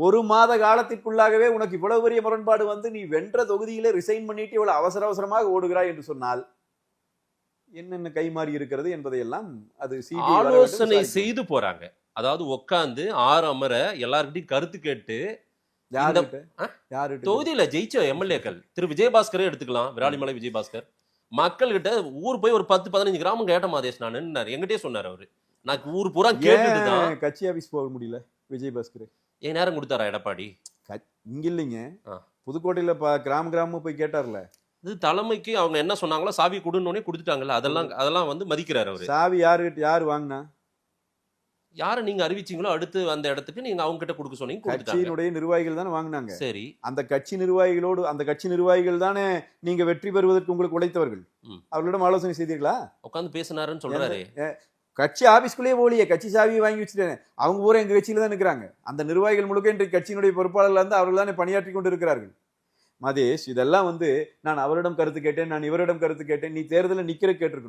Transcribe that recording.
1 மாத காலத்திற்குள்ளாகவே உனக்கு இவ்வளவு பெரிய முரண்பாடு வந்து நீ வென்ற தொகுதியிலே ரிசைன் பண்ணிட்டு இவ்வளவு அவசர அவசரமாக ஓடுகிறாய் என்று சொன்னால் என்னென்ன கைமாறி இருக்கிறது என்பதையெல்லாம் அது ஆலோசனை செய்து போறாங்க. அதாவது உட்கார்ந்து 6 அமர எல்லார்கிட்டையும் கருத்து கேட்டு தொகுதியில ஜெயிச்ச எம்எல்ஏக்கள் திரு விஜயபாஸ்கரே எடுத்துக்கலாம். விராலிமலை விஜயபாஸ்கர் மக்கள்கிட்ட ஊர் போய் ஒரு 10-15 கிராமம் கேட்ட மாதேஷ் நான் எங்கிட்டே சொன்னார் அவரு. நான் ஊர் பூரா கேட்டுதான் கட்சி ஆபீஸ் போக முடியல விஜயபாஸ்கர். ஏன் நேரம் கொடுத்தாரா எடப்பாடி? இங்க இல்லைங்க, புதுக்கோட்டையில கிராமம் போய் கேட்டார்ல. இது தலைமைக்கு அவங்க என்ன சொன்னாங்களோ சாவி கொடுன்னு கொடுத்துட்டாங்கல்ல, அதெல்லாம் வந்து மதிக்கிறாரு அவரு. சாவி யாரு வாங்கினா? யாரை நீங்க அறிவிச்சீங்களோ அடுத்து அந்த இடத்துக்கு நீங்க அவங்க கிட்ட கொடுக்க சொன்னீங்க. கட்சியினுடைய நிர்வாகிகள் தானே வாங்கினாங்க. சரி, அந்த கட்சி நிர்வாகிகள் தானே நீங்க வெற்றி பெறுவதற்கு உங்களுக்கு உழைத்தவர்கள். அவர்களிடம் ஆலோசனை செய்தீர்களா? உட்காந்து பேசினாருன்னு சொல்றாரு. கட்சி ஆபீஸ்குள்ளேயே போலியே, கட்சி சாவியை வாங்கி வச்சுட்டேன். அவங்க பூரா எங்க கட்சியில தான் இருக்கிறாங்க. அந்த நிர்வாகிகள் முழுக்க இன்றைக்கு கட்சியினுடைய பொறுப்பாளர்கள் வந்து அவர்கள் தானே பணியாற்றி கொண்டு இருக்கிறார்கள். மதேஷ், இதெல்லாம் வந்து நான் அவரிடம் கருத்து கேட்டேன், நான் இவரிடம் கருத்து கேட்டேன், நீ தேர்தலில் நிக்கிற கேட்டிருக்கணும்.